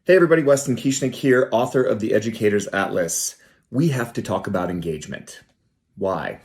Hey everybody, Weston Kieschnick here, author of the Educator's Atlas. We have to talk about engagement. Why?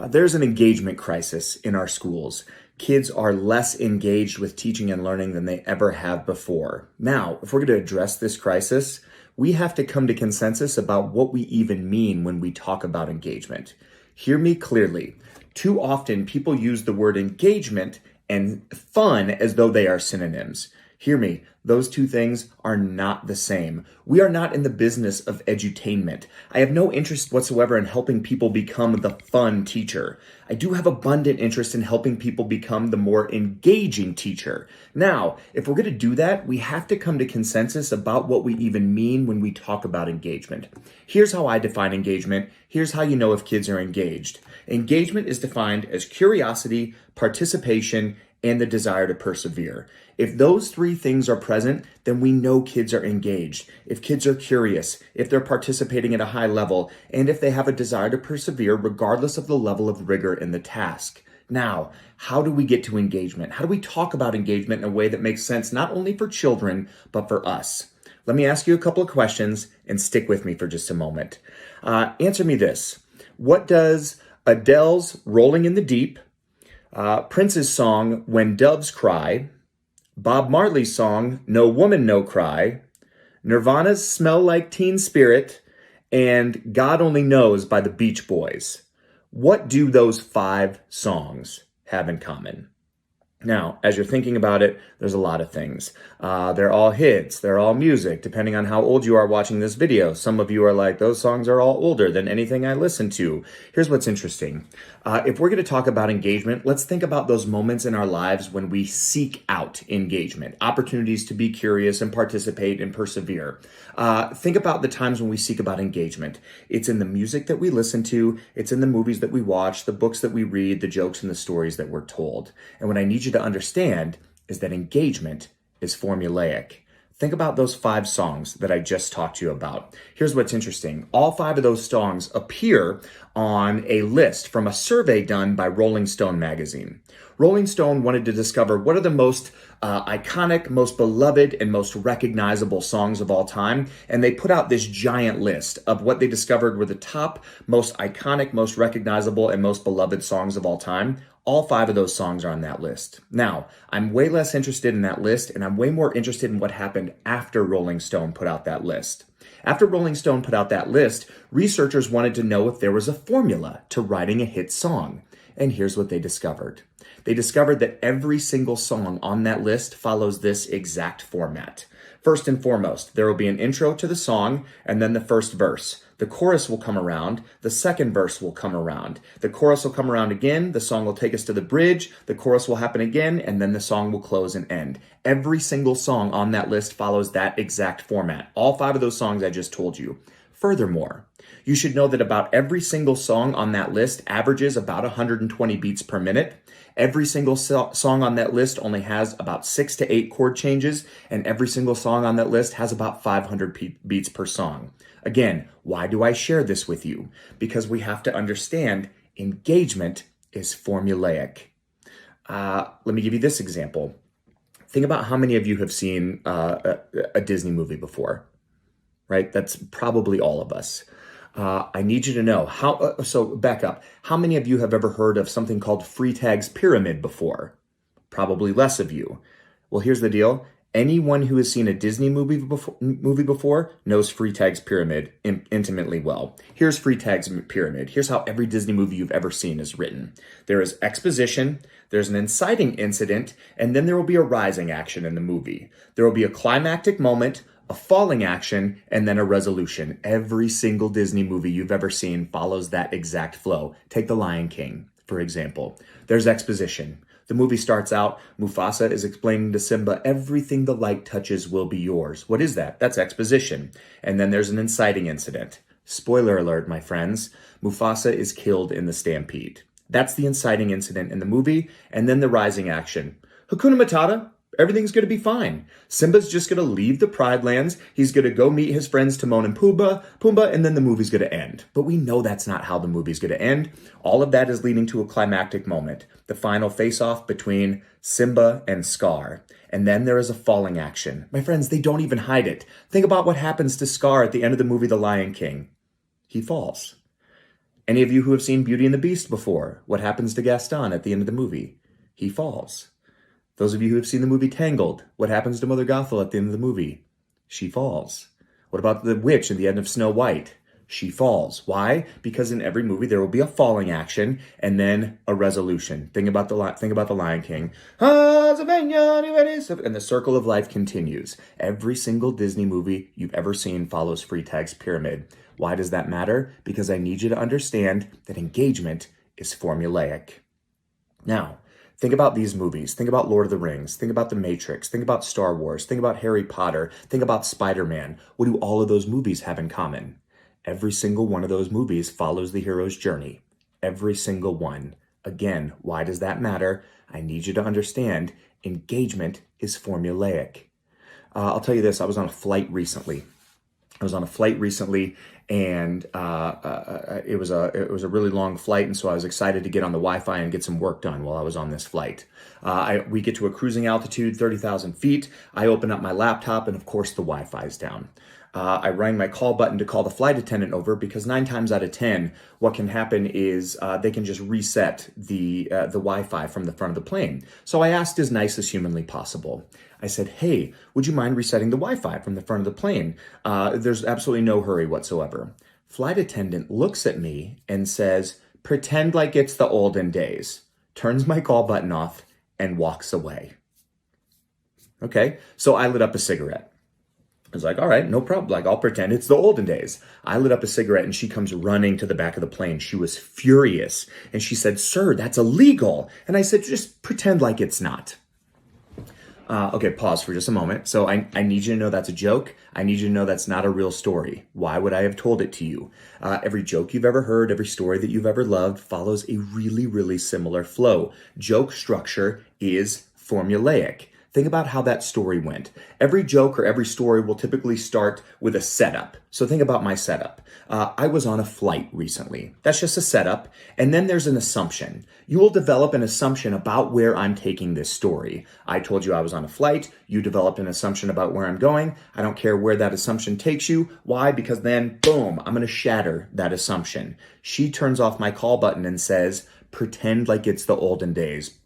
There's an engagement crisis in our schools. Kids are less engaged with teaching and learning than they ever have before. Now, if we're going to address this crisis, we have to come to consensus about what we even mean when we talk about engagement. Hear me clearly. Too often, people use the word engagement and fun as though they are synonyms. Hear me, those two things are not the same. We are not in the business of edutainment. I have no interest whatsoever in helping people become the fun teacher. I do have abundant interest in helping people become the more engaging teacher. Now, if we're going to do that, we have to come to consensus about what we even mean when we talk about engagement. Here's how I define engagement. Here's how you know if kids are engaged. Engagement is defined as curiosity, participation, and the desire to persevere. If those three things are present, then we know kids are engaged. If kids are curious, if they're participating at a high level, and if they have a desire to persevere regardless of the level of rigor in the task. Now, how do we get to engagement? How do we talk about engagement in a way that makes sense not only for children, but for us? Let me ask you a couple of questions and stick with me for just a moment. Answer me this. What does Adele's Rolling in the Deep, Prince's song, When Doves Cry, Bob Marley's song, No Woman, No Cry, Nirvana's Smell Like Teen Spirit, and God Only Knows by the Beach Boys. What do those 5 songs have in common? Now, as you're thinking about it, there's a lot of things. They're all hits. They're all music, depending on how old you are watching this video. Some of you are like, those songs are all older than anything I listen to. Here's what's interesting. If we're going to talk about engagement, let's think about those moments in our lives when we seek out engagement, opportunities to be curious and participate and persevere. Think about the times when we seek about engagement. It's in the music that we listen to. It's in the movies that we watch, the books that we read, the jokes and the stories that we're told. And what I need you to understand is that engagement is formulaic. Think about those 5 songs that I just talked to you about. Here's what's interesting. All 5 of those songs appear on a list from a survey done by Rolling Stone magazine. Rolling Stone wanted to discover what are the most iconic, most beloved, and most recognizable songs of all time. And they put out this giant list of what they discovered were the top, most iconic, most recognizable, and most beloved songs of all time. All 5 of those songs are on that list. Now, I'm way less interested in that list, and I'm way more interested in what happened after Rolling Stone put out that list. After Rolling Stone put out that list, researchers wanted to know if there was a formula to writing a hit song. And here's what they discovered. They discovered that every single song on that list follows this exact format. First and foremost, there will be an intro to the song and then the first verse. The chorus will come around, the second verse will come around. The chorus will come around again, the song will take us to the bridge, the chorus will happen again, and then the song will close and end. Every single song on that list follows that exact format. All 5 of those songs I just told you. Furthermore, you should know that about every single song on that list averages about 120 beats per minute. Every single song on that list only has about 6 to 8 chord changes, and every single song on that list has about 500 beats per song. Again, why do I share this with you? Because we have to understand engagement is formulaic. Let me give you this example. Think about how many of you have seen a Disney movie before, right? That's probably all of us. I need you to know so back up. How many of you have ever heard of something called Freytag's Pyramid before? Probably less of you. Well, here's the deal. Anyone who has seen a Disney movie before knows Freytag's Pyramid intimately well. Here's Freytag's Pyramid. Here's how every Disney movie you've ever seen is written. There is exposition, there's an inciting incident, and then there will be a rising action in the movie. There will be a climactic moment, a falling action, and then a resolution. Every single Disney movie you've ever seen follows that exact flow. Take The Lion King, for example. There's exposition. The movie starts out, Mufasa is explaining to Simba, everything the light touches will be yours. What is that? That's exposition. And then there's an inciting incident. Spoiler alert, my friends. Mufasa is killed in the stampede. That's the inciting incident in the movie. And then the rising action. Hakuna Matata, Everything's going to be fine. Simba's just going to leave the Pride Lands. He's going to go meet his friends Timon and Pumbaa, and then the movie's going to end. But we know that's not how the movie's going to end. All of that is leading to a climactic moment, the final face-off between Simba and Scar. And then there is a falling action. My friends, they don't even hide it. Think about what happens to Scar at the end of the movie The Lion King. He falls. Any of you who have seen Beauty and the Beast before, what happens to Gaston at the end of the movie? He falls. Those of you who have seen the movie Tangled, what happens to Mother Gothel at the end of the movie? She falls. What about the witch at the end of Snow White? She falls. Why? Because in every movie there will be a falling action and then a resolution. Think about the Lion King. And the circle of life continues. Every single Disney movie you've ever seen follows Freytag's pyramid. Why does that matter? Because I need you to understand that engagement is formulaic. Now, think about these movies. Think about Lord of the Rings. Think about The Matrix. Think about Star Wars. Think about Harry Potter. Think about Spider-Man. What do all of those movies have in common? Every single one of those movies follows the hero's journey. Every single one. Again, why does that matter? I need you to understand engagement is formulaic. I'll tell you this. I was on a flight recently, and it was a really long flight, and so I was excited to get on the Wi-Fi and get some work done while I was on this flight. We get to a cruising altitude, 30,000 feet. I open up my laptop, and of course the Wi-Fi is down. I rang my call button to call the flight attendant over because 9 times out of 10, what can happen is they can just reset the Wi-Fi from the front of the plane. So I asked as nice as humanly possible. I said, hey, would you mind resetting the Wi-Fi from the front of the plane? There's absolutely no hurry whatsoever. Flight attendant looks at me and says, pretend like it's the olden days, turns my call button off, and walks away. Okay, so I lit up a cigarette. I was like, all right, no problem. Like, I'll pretend it's the olden days. I lit up a cigarette and she comes running to the back of the plane. She was furious. And she said, sir, that's illegal. And I said, just pretend like it's not. Okay, pause for just a moment. So I need you to know that's a joke. I need you to know that's not a real story. Why would I have told it to you? Every joke you've ever heard, every story that you've ever loved follows a really, really similar flow. Joke structure is formulaic. Think about how that story went. Every joke or every story will typically start with a setup. So think about my setup. I was on a flight recently. That's just a setup. And then there's an assumption. You will develop an assumption about where I'm taking this story. I told you I was on a flight. You developed an assumption about where I'm going. I don't care where that assumption takes you. Why? Because then, boom, I'm going to shatter that assumption. She turns off my call button and says, pretend like it's the olden days.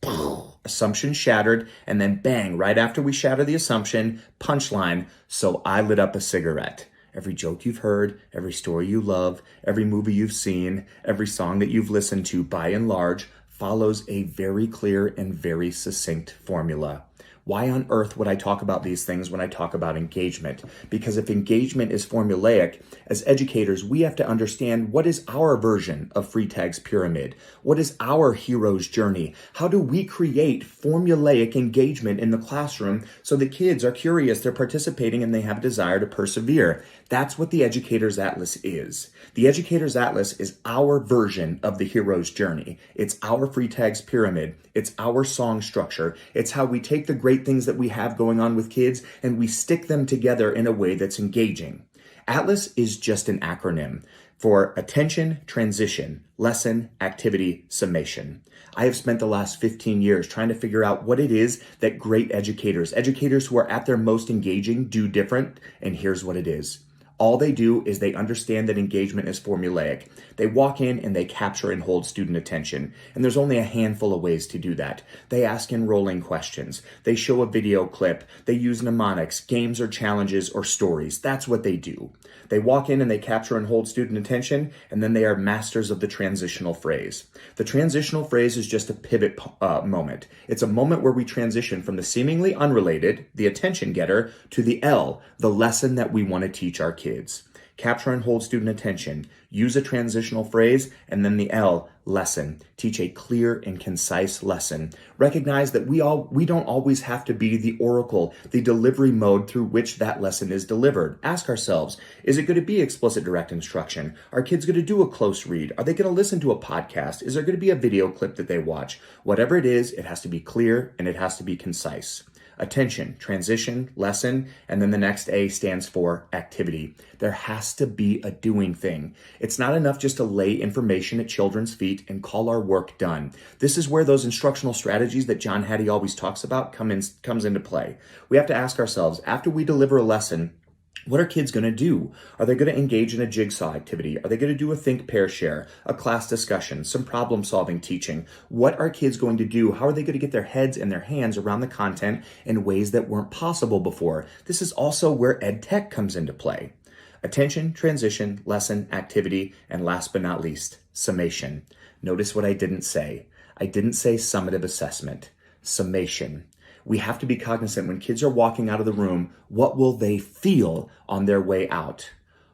Assumption shattered, and then bang, right after we shatter the assumption, punchline, so I lit up a cigarette. Every joke you've heard, every story you love, every movie you've seen, every song that you've listened to, by and large, follows a very clear and very succinct formula. Why on earth would I talk about these things when I talk about engagement? Because if engagement is formulaic, as educators, we have to understand what is our version of Freytag's pyramid? What is our hero's journey? How do we create formulaic engagement in the classroom so that kids are curious, they're participating, and they have a desire to persevere? That's what the Educator's Atlas is. The Educator's Atlas is our version of the hero's journey. It's our Freytag's pyramid. It's our song structure. It's how we take the great things that we have going on with kids and we stick them together in a way that's engaging. Atlas is just an acronym for attention, transition, lesson, activity, summation. I have spent the last 15 years trying to figure out what it is that great educators who are at their most engaging, do different, and here's what it is. All they do is they understand that engagement is formulaic. They walk in and they capture and hold student attention. And there's only a handful of ways to do that. They ask enrolling questions. They show a video clip. They use mnemonics, games or challenges or stories. That's what they do. They walk in and they capture and hold student attention, and then they are masters of the transitional phrase. The transitional phrase is just a pivot moment. It's a moment where we transition from the seemingly unrelated, the attention getter, to the L, the lesson that we want to teach our kids. Capture and hold student attention, use a transitional phrase, and then the L, lesson. Teach a clear and concise lesson. Recognize that we don't always have to be the oracle, the delivery mode through which that lesson is delivered. Ask ourselves, is it going to be explicit direct instruction? Are kids going to do a close read? Are they going to listen to a podcast? Is there going to be a video clip that they watch? Whatever it is, it has to be clear and it has to be concise. Attention, transition, lesson, and then the next A stands for activity. There has to be a doing thing. It's not enough just to lay information at children's feet and call our work done. This is where those instructional strategies that John Hattie always talks about comes into play. We have to ask ourselves, after we deliver a lesson, what are kids going to do? Are they going to engage in a jigsaw activity? Are they going to do a think, pair, share, a class discussion, some problem solving teaching? What are kids going to do? How are they going to get their heads and their hands around the content in ways that weren't possible before? This is also where ed tech comes into play. Attention, transition, lesson, activity, and last but not least, summation. Notice what I didn't say. I didn't say summative assessment. Summation. We have to be cognizant when kids are walking out of the room, what will they feel on their way out?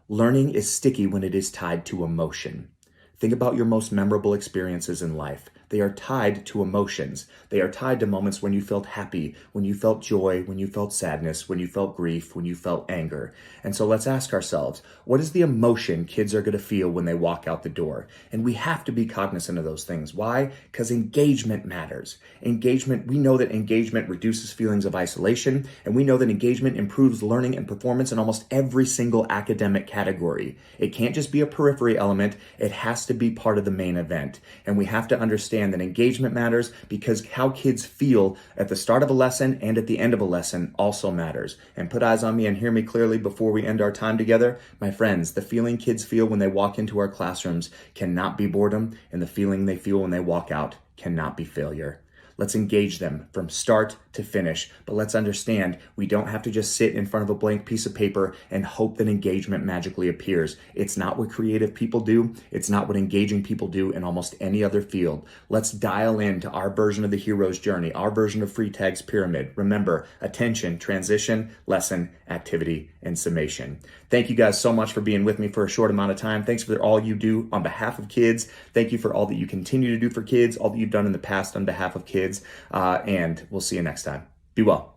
Learning is sticky when it is tied to emotion. Think about your most memorable experiences in life. They are tied to emotions. They are tied to moments when you felt happy, when you felt joy, when you felt sadness, when you felt grief, when you felt anger. And so let's ask ourselves, what is the emotion kids are going to feel when they walk out the door? And we have to be cognizant of those things. Why? Because engagement matters. Engagement, we know that engagement reduces feelings of isolation, and we know that engagement improves learning and performance in almost every single academic category. It can't just be a periphery element. It has to be part of the main event. And we have to understand that engagement matters because how kids feel at the start of a lesson and at the end of a lesson also matters. And put eyes on me and hear me clearly before we end our time together. My friends, the feeling kids feel when they walk into our classrooms cannot be boredom, and the feeling they feel when they walk out cannot be failure. Let's engage them from start to finish, but let's understand we don't have to just sit in front of a blank piece of paper and hope that engagement magically appears. It's not what creative people do. It's not what engaging people do in almost any other field. Let's dial into our version of the hero's journey, our version of Freytag's pyramid. Remember, attention, transition, lesson, activity, and summation. Thank you guys so much for being with me for a short amount of time. Thanks for all you do on behalf of kids. Thank you for all that you continue to do for kids, all that you've done in the past on behalf of kids. And we'll see you next time. Be well.